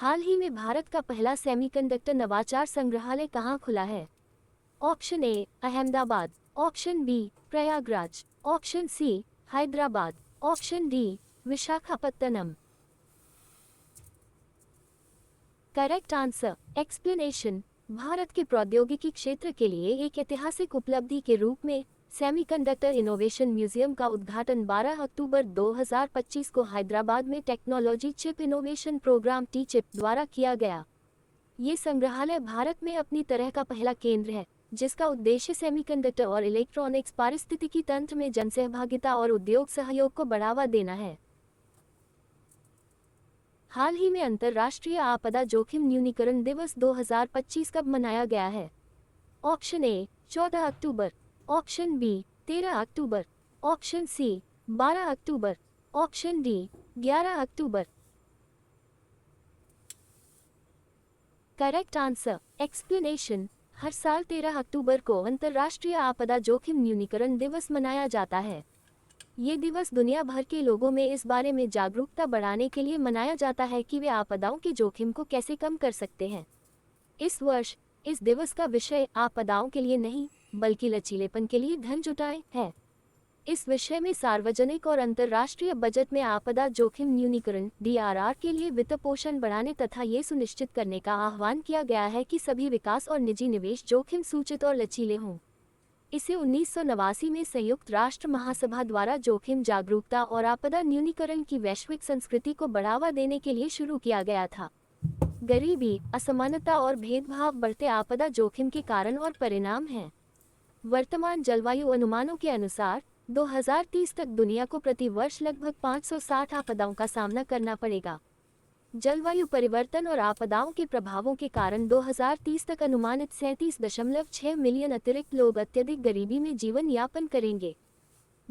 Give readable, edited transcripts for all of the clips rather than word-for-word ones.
हाल ही में भारत का पहला सेमीकंडक्टर नवाचार संग्रहालय कहाँ खुला है? Option A Ahmedabad, option B Prayagraj, option C Hyderabad, option D Visakhapatnam. Correct answer explanation. Bharat के प्रौद्योगिकी क्षेत्र के लिए एक ऐतिहासिक उपलब्धि के रूप में सेमीकंडक्टर इनोवेशन म्यूजियम का उद्घाटन 12 अक्टूबर 2025 को हैदराबाद में technology chip innovation program T chip द्वारा किया गया। ये संग्रहालय भारत में अपनी तरह का पहला केंद्र है, जिसका उद्देश्य सेमीकंडक्टर और इलेक्ट्रॉनिक्स पारिस्थितिकी तंत्र में जनसहभागिता और उद्योग सहयोग को बढ़ावा देना है। हाल ही में अंतर्राष्ट्रीय आपदा जोखिम न्यूनीकरण दिवस 2025 कब मनाया गया है? ऑप्शन ए 14 अक्टूबर, ऑप्शन बी 13 अक्टूबर, ऑप्शन सी 12 अक्टूबर, ऑप्शन डी 11 अक्टूबर। Correct answer explanation. हर साल 13 अक्टूबर को अंतर्राष्ट्रीय आपदा जोखिम न्यूनीकरण दिवस मनाया जाता है। ये दिवस दुनिया भर के लोगों में इस बारे में जागरूकता बढ़ाने के लिए मनाया जाता है कि वे आपदाओं के जोखिम को कैसे कम कर सकते हैं। इस वर्ष इस दिवस का विषय आपदाओं के लिए नहीं, बल्कि लचीलेपन के लिए धन जुटाएं है। इस विषय में सार्वजनिक और अंतर्राष्ट्रीय बजट में आपदा जोखिम न्यूनीकरण DRR के लिए वित्त पोषण बढ़ाने तथा ये सुनिश्चित करने का आह्वान किया गया है कि सभी विकास और निजी निवेश जोखिम सूचित और लचीले हों। इसे 1989 में संयुक्त राष्ट्र महासभा द्वारा जोखिम जागरूकता और आपदा न्यूनीकरण की वैश्विक संस्कृति को बढ़ावा देने के लिए शुरू किया गया था। गरीबी, असमानता और भेदभाव बढ़ते आपदा जोखिम के कारण और परिणाम हैं। वर्तमान जलवायु अनुमानों के अनुसार 2030 तक दुनिया को प्रति वर्ष लगभग 560 आपदाओं का सामना करना पड़ेगा। जलवायु परिवर्तन और आपदाओं के प्रभावों के कारण 2030 तक अनुमानित 37.6 मिलियन अतिरिक्त लोग अत्यधिक गरीबी में जीवन यापन करेंगे।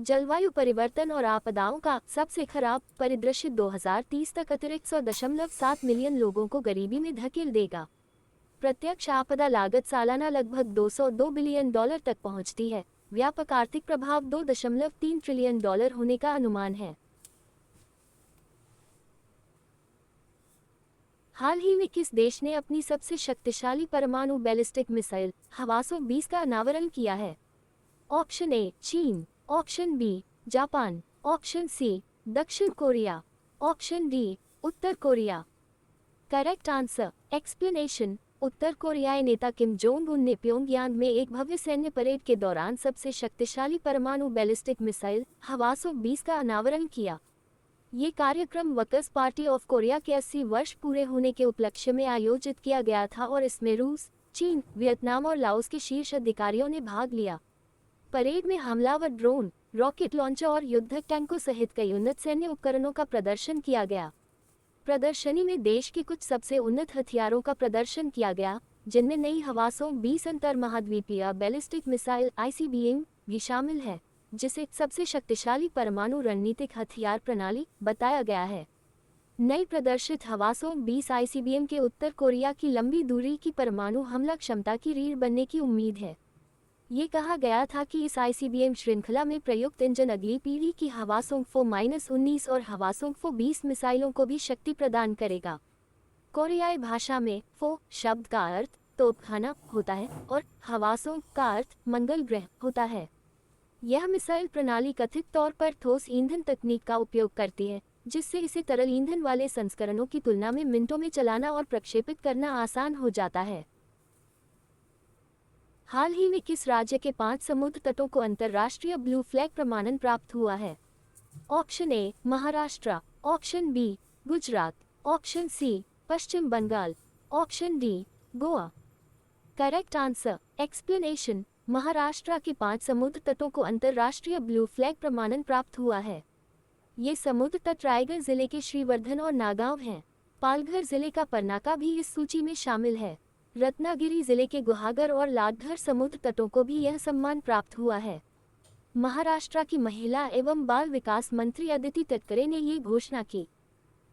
जलवायु परिवर्तन और आपदाओं का सबसे खराब परिदृश्य 2030 तक अतिरिक्त 100.7 मिलियन लोगों को गरीबी में धकेल देगा। प्रत्यक्ष आपदा लागत सालाना लगभग $202 बिलियन तक पहुंचती है। व्यापक आर्थिक प्रभाव $2.3 ट्रिलियन होने का अनुमान है। हाल ही में किस देश ने अपनी सबसे शक्तिशाली परमाणु बैलिस्टिक मिसाइल हवासो-20 का अनावरण किया है? ऑप्शन ए चीन, option B Japan, option C दक्षिण कोरिया, ऑप्शन डी उत्तर कोरिया। Correct answer explanation. उत्तर कोरियाई नेता किम जोंग उन ने प्योंगयांग में एक भव्य सैन्य परेड के दौरान सबसे शक्तिशाली परमाणु बैलिस्टिक मिसाइल हवासो-20 का अनावरण किया। ये कार्यक्रम वर्कर्स पार्टी ऑफ कोरिया के 80 वर्ष पूरे होने के उपलक्ष्य में आयोजित किया गया था और इसमें रूस, चीन, वियतनाम और लाओस के शीर्ष अधिकारियों ने भाग लिया। परेड में हमलावर ड्रोन, रॉकेट लॉन्चर और युद्धक टैंकों सहित कई उन्नत सैन्य उपकरणों का प्रदर्शन किया गया। प्रदर्शनी में देश के कुछ सबसे उन्नत हथियारों का प्रदर्शन किया गया, जिनमें नई हवासो-20 अंतर महाद्वीपीय बैलिस्टिक मिसाइल ICBM भी शामिल है, जिसे सबसे शक्तिशाली परमाणु रणनीतिक हथियार प्रणाली बताया गया है। नई प्रदर्शित हवासो-20 ICBM के उत्तर कोरिया की लंबी दूरी की परमाणु हमला क्षमता की रीढ़ बनने की उम्मीद है। ये कहा गया था कि इस ICBM श्रृंखला में प्रयुक्त इंजन अगली पीढ़ी की हवासोंग-4-19 और हवासोंग-4-20 मिसाइलों को भी शक्ति प्रदान करेगा। कोरियाई भाषा में फो शब्द का अर्थ तोपखाना होता है और हवासोंग का अर्थ मंगल ग्रह होता है। यह मिसाइल प्रणाली कथित तौर पर ठोस ईंधन तकनीक का उपयोग करती है, जिससे इसे तरल ईंधन वाले संस्करणों की तुलना में मिनटों में चलाना और प्रक्षेपित करना आसान हो जाता है। हाल ही में किस राज्य के 5 समुद्र तटों को अंतर्राष्ट्रीय ब्लू फ्लैग प्रमाणन प्राप्त हुआ है? Option A Maharashtra, option B Gujarat, option C Paschim Bangal, option D Goa. Correct answer explanation. Maharashtra के 5 समुद्र तटों को अंतर्राष्ट्रीय ब्लू फ्लैग प्रमाणन प्राप्त हुआ है। ये समुद्र तट रायगढ़ जिले के श्रीवर्धन और नागांव हैं। पालघर जिले का परनाका भी इस सूची में शामिल है। रत्नागिरी जिले के गुहागर और लाडघर समुद्र तटों को भी यह सम्मान प्राप्त हुआ है। महाराष्ट्र की महिला एवं बाल विकास मंत्री अदिति तटकरे ने ये घोषणा की।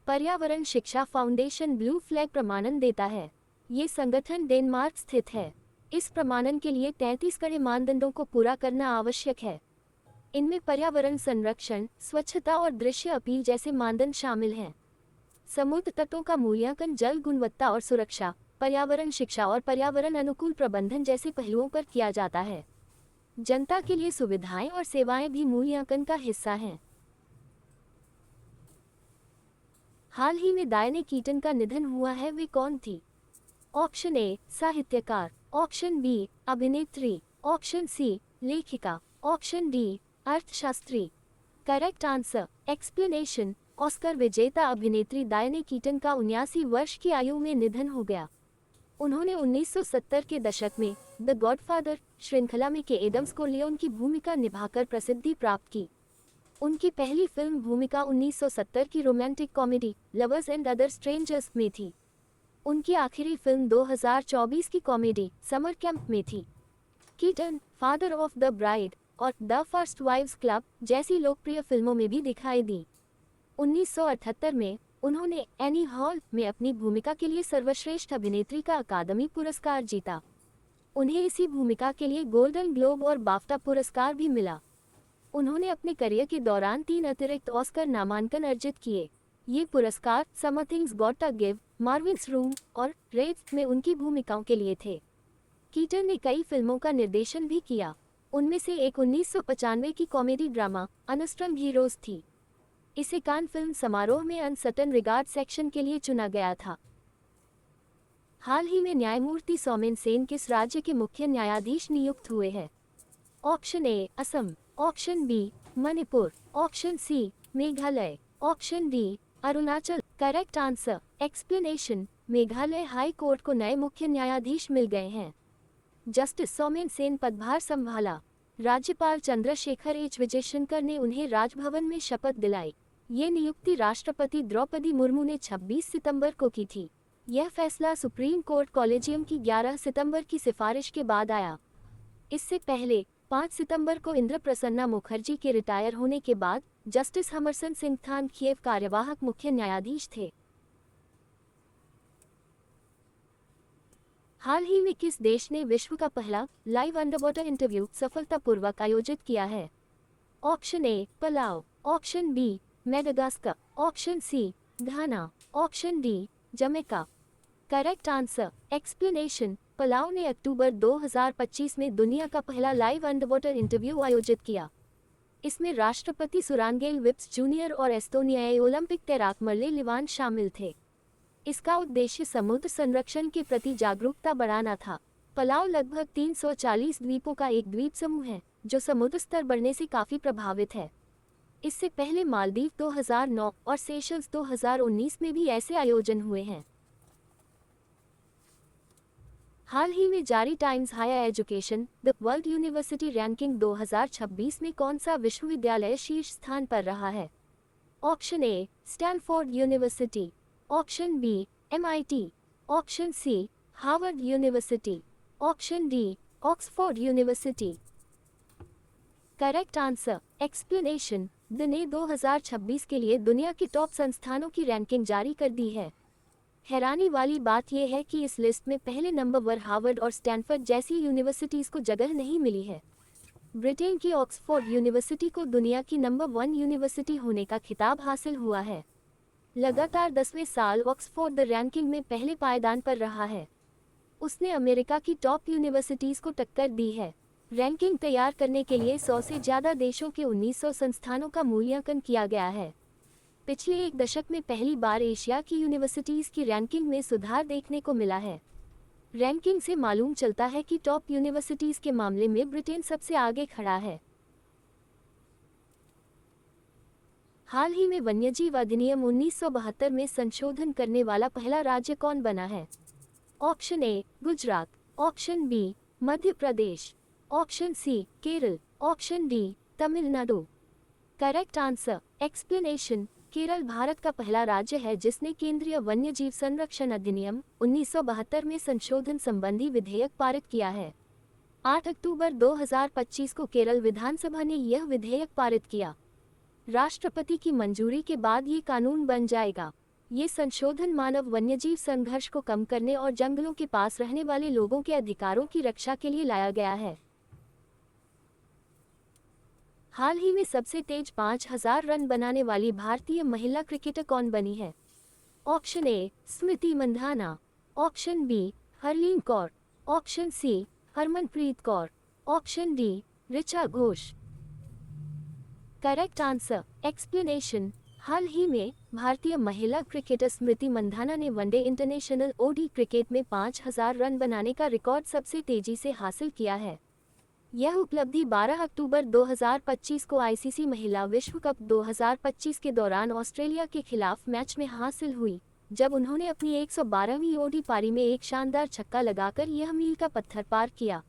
पर्यावरण शिक्षा फाउंडेशन ब्लू फ्लैग प्रमाणन देता है। ये संगठन डेनमार्क स्थित है। इस प्रमाणन के लिए 33 कड़े मानदंडों को पूरा करना आवश्यक है। इनमें पर्यावरण संरक्षण, स्वच्छता और दृश्य अपील जैसे मानदंड शामिल हैं। समुद्र तटों का मूल्यांकन जल गुणवत्ता और सुरक्षा, पर्यावरण शिक्षा और पर्यावरण अनुकूल प्रबंधन जैसे पहलुओं पर किया जाता है। जनता के लिए सुविधाएं और सेवाएं भी मूल्यांकन का हिस्सा हैं। हाल ही में डायने कीटन का निधन हुआ है, वे कौन थी? ऑप्शन ए साहित्यकार, ऑप्शन बी अभिनेत्री, ऑप्शन सी लेखिका, ऑप्शन डी अर्थशास्त्री। Correct answer explanation. ऑस्कर विजेता अभिनेत्री डायने कीटन का 79 वर्ष की आयु में निधन हो गया। उन्होंने 1970 के दशक में द गॉडफादर श्रृंखला में के एडम्स कोर्लियोन की भूमिका निभाकर प्रसिद्धि प्राप्त की। उनकी पहली फिल्म भूमिका 1970 की romantic comedy lovers and other strangers में थी। उनकी आखिरी फिल्म 2024 की कॉमेडी समर कैंप में थी। Keaton father of the bride और द फर्स्ट वाइव्स क्लब जैसी लोकप्रिय फिल्मों में भी दिखाई दी। 1978 में उन्होंने एनी हॉल में अपनी भूमिका के लिए सर्वश्रेष्ठ अभिनेत्री का अकादमी पुरस्कार जीता। उन्हें इसी भूमिका के लिए गोल्डन ग्लोब और बाफ्टा पुरस्कार भी मिला। उन्होंने अपने करियर के दौरान 3 अतिरिक्त ऑस्कर नामांकन अर्जित किए। ये पुरस्कार something's got a give, Marvin's room और रेड में उनकी भूमिकाओं के लिए थे। कीटन ने कई फिल्मों का निर्देशन भी किया। उनमें से एक 1995 की कॉमेडी ड्रामा अनस्ट्रम हीरोज थी। इसे कान फिल्म समारोह में अनसर्टेन रिगार्ड सेक्शन के लिए चुना गया था। हाल ही में न्यायमूर्ति सौमेन सेन किस राज्य के मुख्य न्यायाधीश नियुक्त हुए हैं? Option A Assam, option B Manipur, option C Meghalaya, option D Arunachal. Correct answer explanation. Meghalaya high court को नए मुख्य न्यायाधीश मिल गए हैं। जस्टिस सौमेन सेन पदभार संभाला। राज्यपाल चंद्रशेखर एच विजयशंकर ने उन्हें राजभवन में शपथ दिलाई। ये नियुक्ति राष्ट्रपति द्रौपदी मुर्मू ने 26 सितंबर को की थी। यह फैसला सुप्रीम कोर्ट कॉलेजियम की 11 सितंबर की सिफारिश के बाद आया। इससे पहले 5 सितंबर को इंद्र प्रसन्ना मुखर्जी के रिटायर होने के बाद जस्टिस हमरसन सिंह थानखिएव कार्यवाहक मुख्य न्यायाधीश थे। हाल ही में किस देश ने विश्व का पहला लाइव अंडरवाटर इंटरव्यू सफलतापूर्वक आयोजित किया है? Option A Palau, option B Madagascar, option C Ghana, option D Jamaica. Correct answer explanation. Palau ने अक्टूबर 2025 में दुनिया का पहला लाइव अंडरवाटर इंटरव्यू आयोजित किया। इसमें राष्ट्रपति सुरानगेल विप्स जूनियर और एस्टोनियाई ओलंपिक तैराक मर्ले लिवान शामिल थे। इसका उद्देश्य समुद्र संरक्षण के प्रति जागरूकता बढ़ाना था। पलाव लगभग 340 द्वीपों का एक द्वीप समूह है जो समुद्र स्तर बढ़ने से काफी प्रभावित है। इससे पहले मालदीव 2009 और सेशल्स 2019 में भी ऐसे आयोजन हुए हैं। हाल ही में जारी Times Higher Education the World University ranking 2026 में कौन सा विश्वविद्यालय शीर्ष स्थान पर रहा है? Option A Stanford University, option B MIT, option C Harvard University, option D Oxford University. Correct answer explanation. The ने 2026 के लिए दुनिया के टॉप संस्थानों की रैंकिंग जारी कर दी है। हैरानी वाली बात यह है कि इस लिस्ट में पहले नंबर पर हार्वर्ड और स्टैनफोर्ड जैसी यूनिवर्सिटीज को जगह नहीं मिली है। ब्रिटेन की ऑक्सफोर्ड यूनिवर्सिटी को दुनिया की नंबर 1 यूनिवर्सिटी होने का खिताब हासिल हुआ है। लगातार 10वें साल ऑक्सफोर्ड द रैंकिंग में पहले पायदान पर रहा है। उसने अमेरिका की टॉप यूनिवर्सिटीज को टक्कर दी है। रैंकिंग तैयार करने के लिए 100 से ज़्यादा देशों के 1900 संस्थानों का मूल्यांकन किया गया है। पिछले एक दशक में पहली बार एशिया की यूनिवर्सिटीज की रैंकिंग में सुधार देखने को मिला है। रैंकिंग से मालूम चलता है कि टॉप यूनिवर्सिटीज के मामले में ब्रिटेन सबसे आगे खड़ा है। हाल ही में वन्यजीव अधिनियम 1972 में संशोधन करने वाला पहला राज्य कौन बना है? Option A Gujarat, option B Madhya Pradesh, option C Kerala, option D Tamil Nadu. Correct answer explanation. Kerala Bharat का पहला राज्य है जिसने केंद्रीय वन्यजीव संरक्षण अधिनियम 1972 में संशोधन संबंधी विधेयक पारित किया है। 8 अक्टूबर 2025 को केरल विधानसभा ने यह विधेयक पारित किया। राष्ट्रपति की मंजूरी के बाद ये कानून बन जाएगा। ये संशोधन मानव वन्यजीव संघर्ष को कम करने और जंगलों के पास रहने वाले लोगों के अधिकारों की रक्षा के लिए लाया गया है। हाल ही में सबसे तेज 5000 रन बनाने वाली भारतीय महिला क्रिकेटर कौन बनी है? Option A Smriti Mandhana, option B Harleen Kaur, option C Harmanpreet Kaur, option D Richa Ghosh. Correct answer explanation. हाल ही में भारतीय महिला क्रिकेटर स्मृति मंधाना ने वनडे इंटरनेशनल ओडी क्रिकेट में 5000 रन बनाने का रिकॉर्ड सबसे तेजी से हासिल किया है। यह उपलब्धि 12 अक्टूबर 2025 को आईसीसी महिला विश्व कप 2025 के दौरान ऑस्ट्रेलिया के खिलाफ मैच में हासिल हुई, जब उन्होंने अपनी 112वीं ओडी पारी में एक शानदार छक्का लगाकर यह मील का पत्थर पार किया।